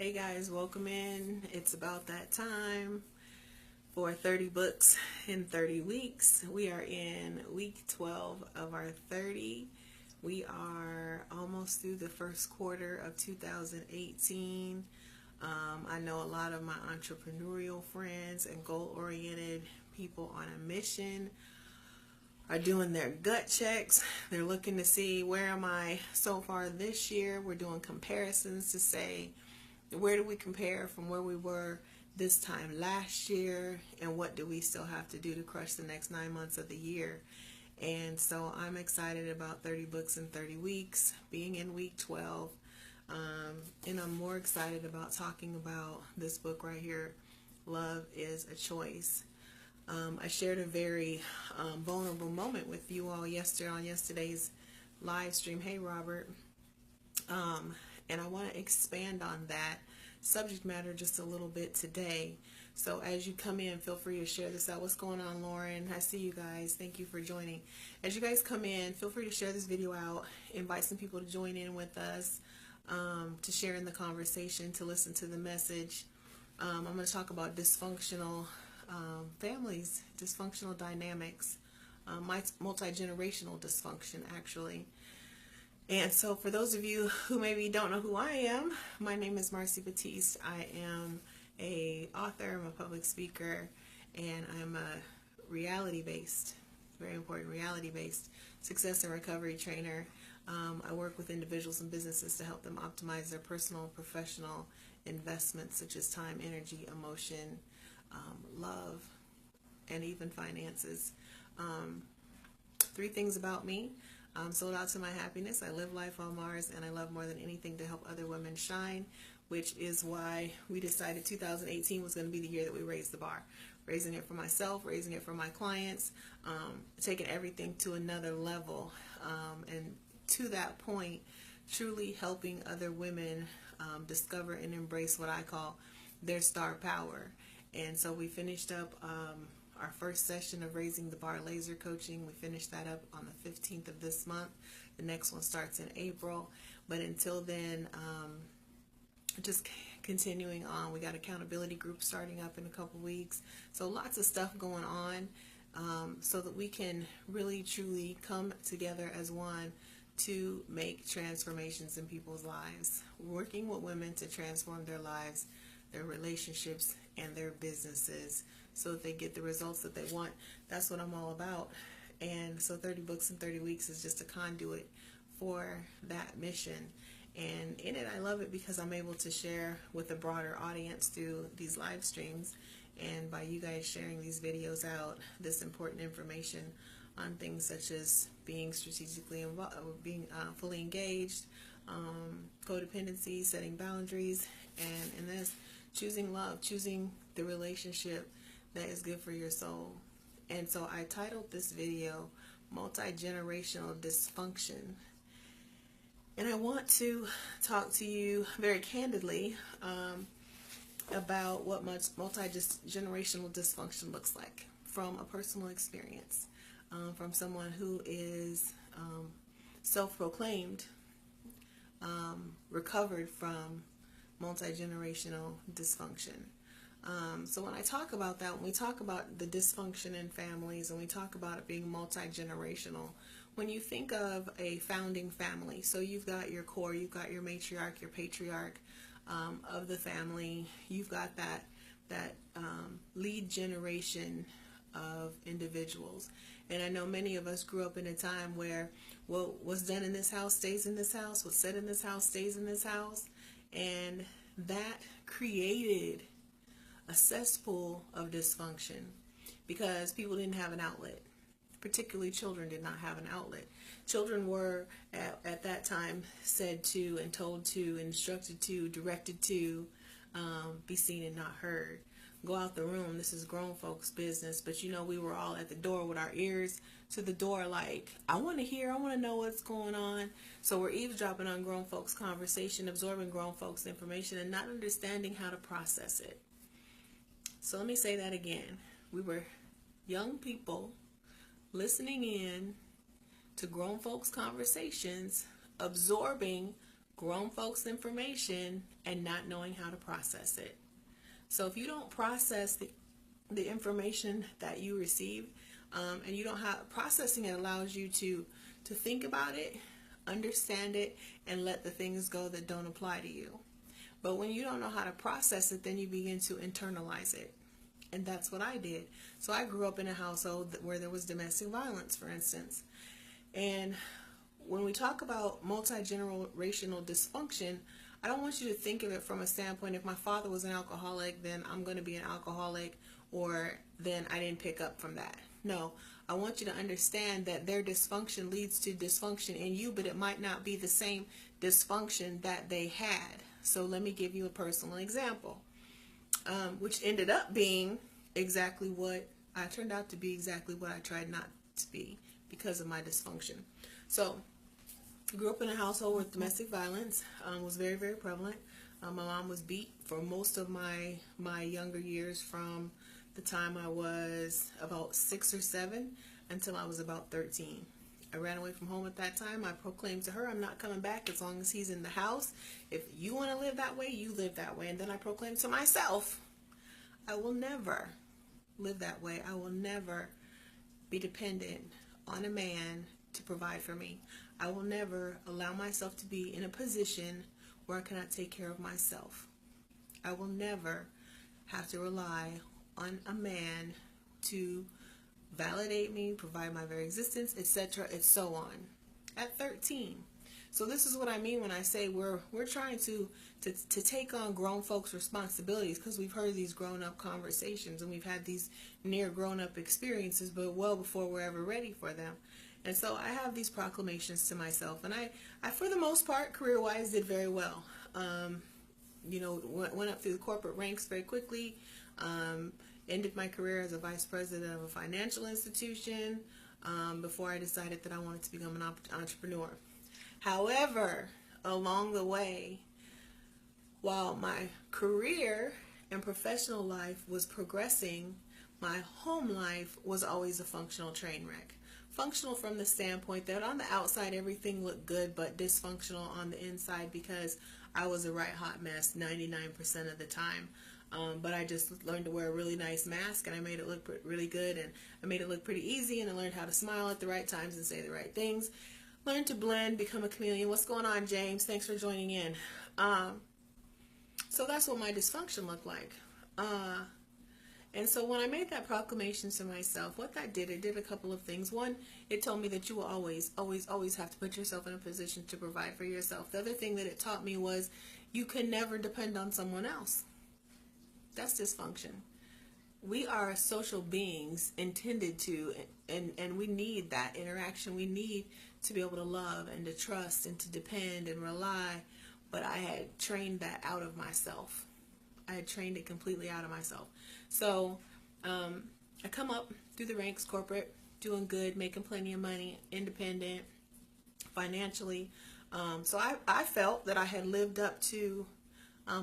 Hey guys, welcome in. It's about that time for 30 books in 30 weeks. We are in week 12 of our 30. We are almost through the first quarter of 2018. I know a lot of my entrepreneurial friends and goal-oriented people on a mission are doing their gut checks. They're looking to see, where am I so far this year? We're doing comparisons to say, where do we compare from where we were this time last year, and what do we still have to do to crush the next 9 months of the year? And so I'm excited about 30 books in 30 weeks, being in week 12. And I'm more excited about talking about this book right here, Love is a Choice. I shared a very vulnerable moment with you all on yesterday's live stream. Hey, Robert. And I want to expand on that subject matter just a little bit today. So as you come in, feel free to share this out. What's going on, Lauren? I see you guys. Thank you for joining. As you guys come in, feel free to share this video out. Invite some people to join in with us, to share in the conversation, to listen to the message. I'm going to talk about dysfunctional families, dysfunctional dynamics, multi-generational dysfunction, actually. And so for those of you who maybe don't know who I am, my name is Marcy Batiste. I am a author, I'm a public speaker, and I'm a reality-based, very important reality-based success and recovery trainer. I work with individuals and businesses to help them optimize their personal and professional investments, such as time, energy, emotion, love, and even finances. 3 things about me. I'm sold out to my happiness. I live life on Mars, and I love more than anything to help other women shine, which is why we decided 2018 was going to be the year that we raised the bar. Raising it for myself, raising it for my clients, taking everything to another level. And to that point, truly helping other women discover and embrace what I call their star power. And so we finished up our first session of Raising the Bar laser coaching. We finished that up on the 15th of this month. The next one starts in April. But until then, just continuing on. We got accountability group starting up in a couple weeks. So lots of stuff going on, so that we can really truly come together as one to make transformations in people's lives. Working with women to transform their lives, their relationships, and their businesses, so that they get the results that they want. That's what I'm all about. And so 30 books in 30 weeks is just a conduit for that mission. And in it, I love it because I'm able to share with a broader audience through these live streams, and by you guys sharing these videos out, this important information on things such as being strategically involved, being fully engaged, codependency, setting boundaries, and in this, choosing love, choosing the relationship that is good for your soul. And so I titled this video Multigenerational Dysfunction. And I want to talk to you very candidly about what multi-generational dysfunction looks like from a personal experience, from someone who is self-proclaimed recovered from multi-generational dysfunction. So when I talk about that, when we talk about the dysfunction in families, and we talk about it being multi-generational, when you think of a founding family, so you've got your core, you've got your matriarch, your patriarch of the family, you've got that lead generation of individuals. And I know many of us grew up in a time where, well, what's done in this house stays in this house, what's said in this house stays in this house, and that created a cesspool of dysfunction because people didn't have an outlet. Particularly children did not have an outlet. Children were at that time said to and told to, instructed to, directed to be seen and not heard. Go out the room. This is grown folks' business. But you know, we were all at the door with our ears to the door like, I want to hear, I want to know what's going on. So we're eavesdropping on grown folks' conversation, absorbing grown folks' information, and not understanding how to process it. So let me say that again. We were young people listening in to grown folks' conversations, absorbing grown folks' information and not knowing how to process it. So if you don't process the information that you receive, and you don't have processing, it allows you to think about it, understand it, and let the things go that don't apply to you. But when you don't know how to process it, then you begin to internalize it. And that's what I did. So I grew up in a household where there was domestic violence, for instance. And when we talk about multi-generational dysfunction, I don't want you to think of it from a standpoint, if my father was an alcoholic, then I'm going to be an alcoholic, or then I didn't pick up from that. No, I want you to understand that their dysfunction leads to dysfunction in you, but it might not be the same dysfunction that they had. So let me give you a personal example, which ended up being exactly what I turned out to be, exactly what I tried not to be because of my dysfunction. So I grew up in a household with domestic violence, was very, very prevalent. My mom was beat for most of my younger years, from the time I was about 6 or 7 until I was about 13. I ran away from home at that time. I proclaimed to her, I'm not coming back as long as he's in the house. If you want to live that way, you live that way. And then I proclaimed to myself, I will never live that way. I will never be dependent on a man to provide for me. I will never allow myself to be in a position where I cannot take care of myself. I will never have to rely on a man to validate me, provide my very existence, etc., and so on. At 13. So this is what I mean when I say we're trying to take on grown folks' responsibilities, because we've heard these grown-up conversations and we've had these near grown-up experiences, but well before we're ever ready for them. And so I have these proclamations to myself, and I for the most part, career-wise, did very well. Went up through the corporate ranks very quickly. Ended my career as a vice president of a financial institution before I decided that I wanted to become an entrepreneur. However, along the way, while my career and professional life was progressing, my home life was always a functional train wreck. Functional from the standpoint that on the outside everything looked good, but dysfunctional on the inside, because I was a right hot mess 99% of the time. But I just learned to wear a really nice mask, and I made it look really good, and I made it look pretty easy, and I learned how to smile at the right times and say the right things. Learn to blend, become a chameleon. What's going on, James? Thanks for joining in. So that's what my dysfunction looked like. And so when I made that proclamation to myself, what that did, it did a couple of things. One, it told me that you will always, always, always have to put yourself in a position to provide for yourself. The other thing that it taught me was you can never depend on someone else. That's dysfunction. We are social beings intended to, and we need that interaction. We need to be able to love and to trust and to depend and rely. But I had trained that out of myself. I had trained it completely out of myself. So I come up through the ranks, corporate, doing good, making plenty of money, independent, financially. So I felt that I had lived up to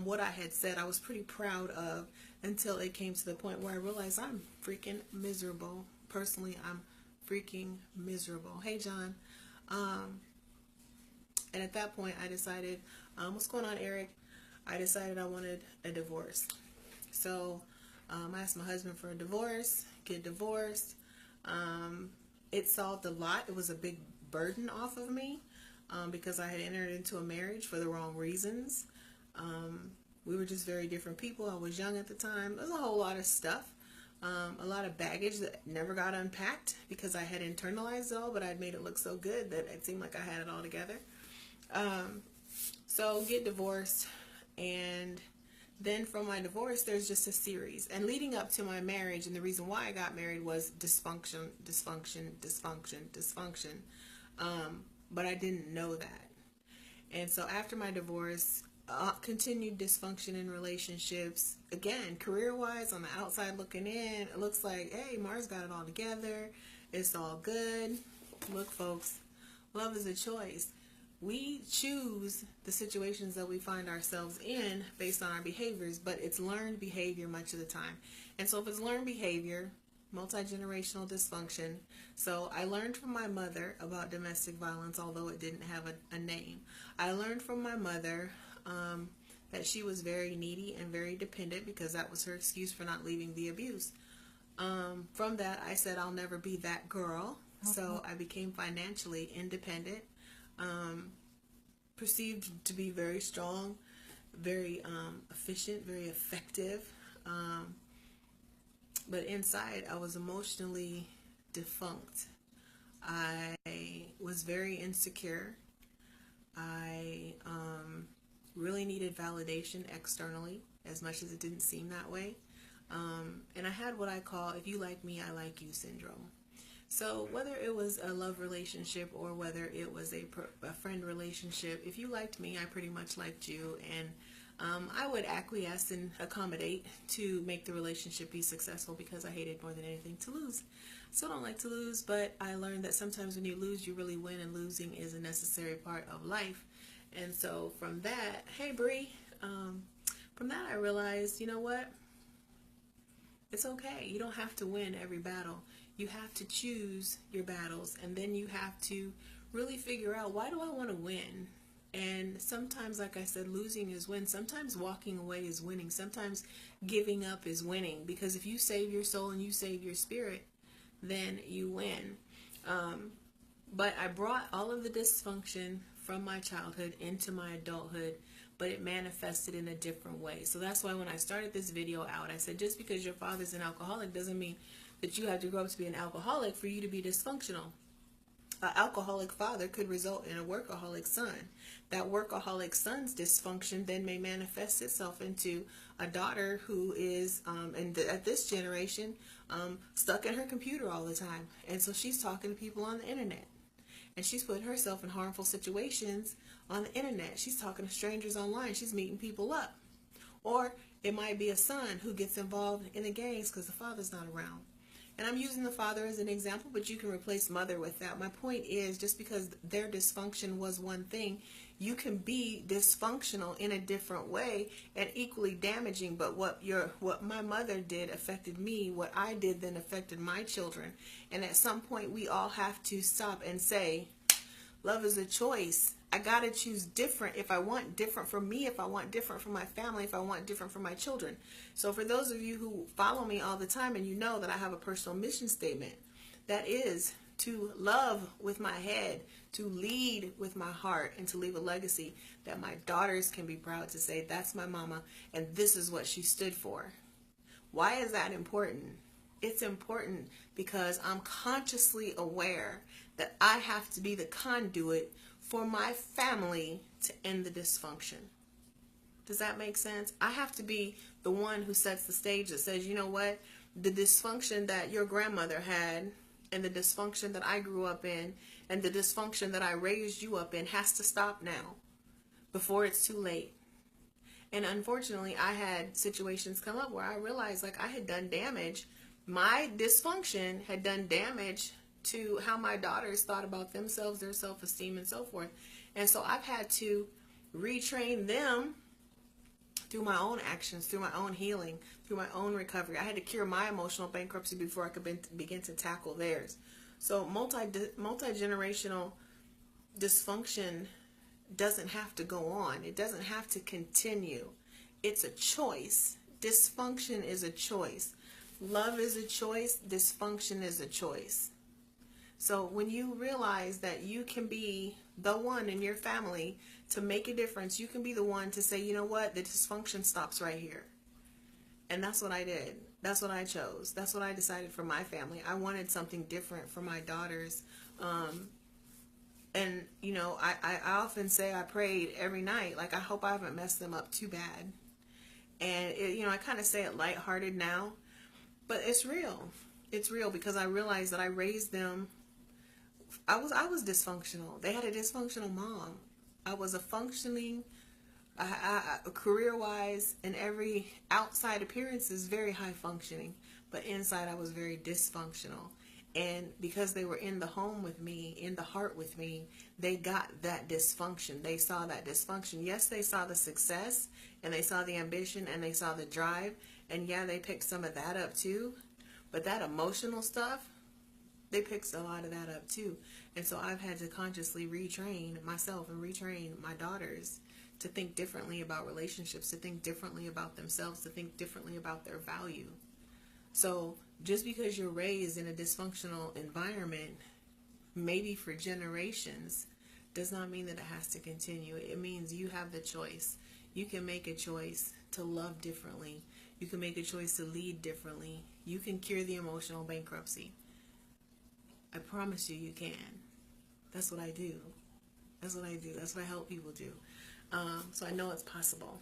what I had said I was pretty proud of, until it came to the point where I realized I'm freaking miserable. Personally, I'm freaking miserable. Hey, John. And at that point, I decided, what's going on, Eric? I decided I wanted a divorce. So I asked my husband for a divorce, get divorced. It solved a lot. It was a big burden off of me because I had entered into a marriage for the wrong reasons. We were just very different people. I was young at the time. There's a whole lot of stuff, a lot of baggage that never got unpacked because I had internalized it all, but I'd made it look so good that it seemed like I had it all together. So get divorced, and then from my divorce, there's just a series. And leading up to my marriage, and the reason why I got married was dysfunction. But I didn't know that. And so after my divorce, continued dysfunction in relationships. Again, career-wise, on the outside looking in, it looks like, hey, Mars got it all together. It's all good. Look, folks, love is a choice. We choose the situations that we find ourselves in based on our behaviors, but it's learned behavior much of the time. And so if it's learned behavior, multi-generational dysfunction. So I learned from my mother about domestic violence, although it didn't have a name. I learned from my mother that she was very needy and very dependent because that was her excuse for not leaving the abuse. From that, I said I'll never be that girl. So I became financially independent, perceived to be very strong, very efficient, very effective. But inside, I was emotionally defunct. I was very insecure. I really needed validation externally, as much as it didn't seem that way. And I had what I call, if you like me, I like you syndrome. So whether it was a love relationship or whether it was a friend relationship, if you liked me, I pretty much liked you. And I would acquiesce and accommodate to make the relationship be successful because I hated more than anything to lose. Still don't like to lose, but I learned that sometimes when you lose, you really win, and losing is a necessary part of life. And so from that, hey Bree, from that I realized, you know what? It's okay. You don't have to win every battle. You have to choose your battles, and then you have to really figure out, why do I want to win? And sometimes, like I said, losing is win. Sometimes walking away is winning. Sometimes giving up is winning, because if you save your soul and you save your spirit, then you win. But I brought all of the dysfunction from my childhood into my adulthood, but it manifested in a different way. So that's why when I started this video out, I said, just because your father's an alcoholic doesn't mean that you have to grow up to be an alcoholic for you to be dysfunctional. An alcoholic father could result in a workaholic son. That workaholic son's dysfunction then may manifest itself into a daughter who is, at this generation, stuck in her computer all the time. And so she's talking to people on the internet. And she's putting herself in harmful situations on the internet. She's talking to strangers online. She's meeting people up. Or it might be a son who gets involved in the gangs because the father's not around. And I'm using the father as an example, but you can replace mother with that. My point is, just because their dysfunction was one thing, you can be dysfunctional in a different way and equally damaging. But what my mother did affected me. What I did then affected my children. And at some point, we all have to stop and say, love is a choice. I got to choose different if I want different for me, if I want different for my family, if I want different for my children. So for those of you who follow me all the time, and you know that I have a personal mission statement, that is to love with my head, to lead with my heart, and to leave a legacy that my daughters can be proud to say, that's my mama, and this is what she stood for. Why is that important? It's important because I'm consciously aware that I have to be the conduit for my family to end the dysfunction. Does that make sense? I have to be the one who sets the stage, that says, you know what? The dysfunction that your grandmother had, and the dysfunction that I grew up in, and the dysfunction that I raised you up in has to stop now before it's too late. And unfortunately, I had situations come up where I realized, like, I had done damage. My dysfunction had done damage to how my daughters thought about themselves, their self-esteem, and so forth. And so I've had to retrain them through my own actions, through my own healing, through my own recovery. I had to cure my emotional bankruptcy before I could begin to tackle theirs. So multi-generational dysfunction doesn't have to go on. It doesn't have to continue. It's a choice. Dysfunction is a choice. Love is a choice. Dysfunction is a choice. So when you realize that you can be the one in your family to make a difference, you can be the one to say, you know what, the dysfunction stops right here. And that's what I did. That's what I chose. That's what I decided for my family. I wanted something different for my daughters. And, you know, I often say I prayed every night, like, I hope I haven't messed them up too bad. And, you know, I kind of say it lighthearted now, but it's real. It's real because I realized that I raised them. I was dysfunctional. They had a dysfunctional mom. I was a functioning, career-wise, and every outside appearance is very high functioning, but inside I was very dysfunctional. And because they were in the home with me, in the heart with me, they got that dysfunction. They saw that dysfunction. Yes, they saw the success, and they saw the ambition, and they saw the drive, and yeah, they picked some of that up too. But that emotional stuff, they picked a lot of that up too. And so I've had to consciously retrain myself and retrain my daughters to think differently about relationships, to think differently about themselves, to think differently about their value. So just because you're raised in a dysfunctional environment, maybe for generations, does not mean that it has to continue. It means you have the choice. You can make a choice to love differently. You can make a choice to lead differently. You can cure the emotional bankruptcy. I promise you, you can. That's what I do. That's what I do. That's what I help people do. So I know it's possible.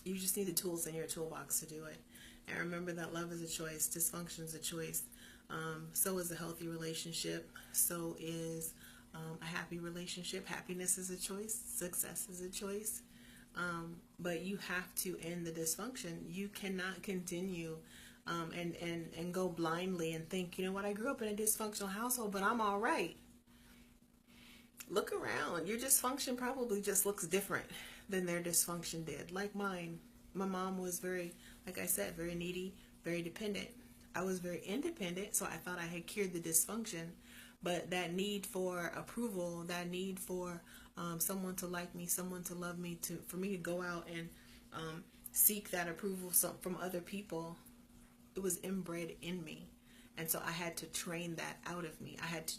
You just need the tools in your toolbox to do it. And remember that love is a choice. Dysfunction is a choice. So is a healthy relationship. So is a happy relationship. Happiness is a choice. Success is a choice. But you have to end the dysfunction. You cannot continue and go blindly and think, you know what, I grew up in a dysfunctional household, but I'm all right. Look around. Your dysfunction probably just looks different than their dysfunction did. Like mine. My mom was very, like I said, very needy, very dependent. I was very independent, so I thought I had cured the dysfunction. But that need for approval, that need for someone to like me, someone to love me, for me to go out and seek that approval from other people, it was inbred in me. And so I had to train that out of me. I had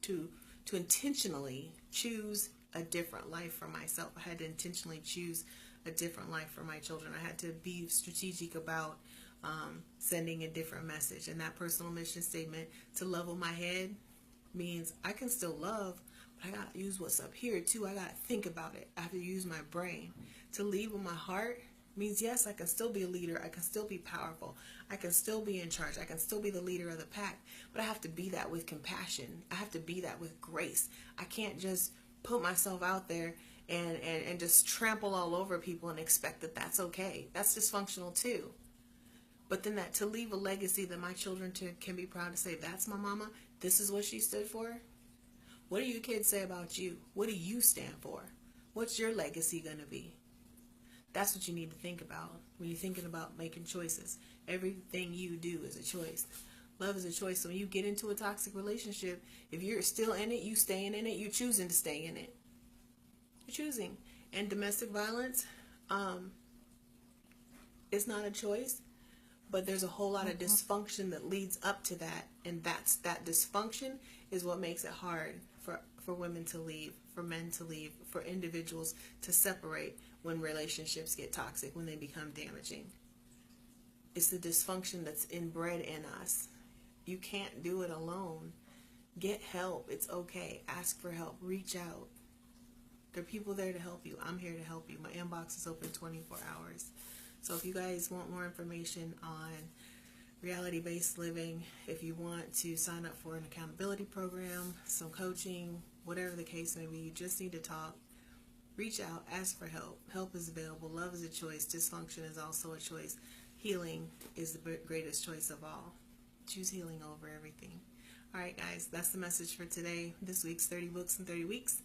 to intentionally choose a different life for myself. I had to intentionally choose a different life for my children. I had to be strategic about sending a different message. And that personal mission statement, to level my head, means I can still love, but I got to use what's up here too. I got to think about it. I have to use my brain. To lead with my heart means, yes, I can still be a leader. I can still be powerful. I can still be in charge. I can still be the leader of the pack. But I have to be that with compassion. I have to be that with grace. I can't just put myself out there and just trample all over people and expect that that's okay. That's dysfunctional too. But then that to leave a legacy that my children can be proud to say, that's my mama. This is what she stood for. What do your kids say about you? What do you stand for? What's your legacy going to be? That's what you need to think about when you're thinking about making choices. Everything you do is a choice. Love is a choice. So when you get into a toxic relationship, if you're still in it, you staying in it, you're choosing to stay in it. You're choosing. And domestic violence, it's not a choice, but there's a whole lot of dysfunction that leads up to that. And that dysfunction is what makes it hard for women to leave, for men to leave, for individuals to separate when relationships get toxic, when they become damaging. It's the dysfunction that's inbred in us. You can't do it alone. Get help. It's okay. Ask for help. Reach out. There are people there to help you. I'm here to help you. My inbox is open 24 hours. So if you guys want more information on reality-based living, if you want to sign up for an accountability program, some coaching, whatever the case may be, you just need to talk. Reach out, ask for help. Help is available. Love is a choice. Dysfunction is also a choice. Healing is the greatest choice of all. Choose healing over everything. All right, guys, that's the message for today. This week's 30 Books in 30 Weeks.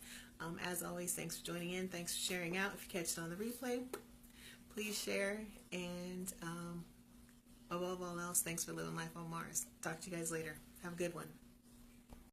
As always, thanks for joining in. Thanks for sharing out. If you catch it on the replay, please share. And above all else, thanks for living life on Mars. Talk to you guys later. Have a good one.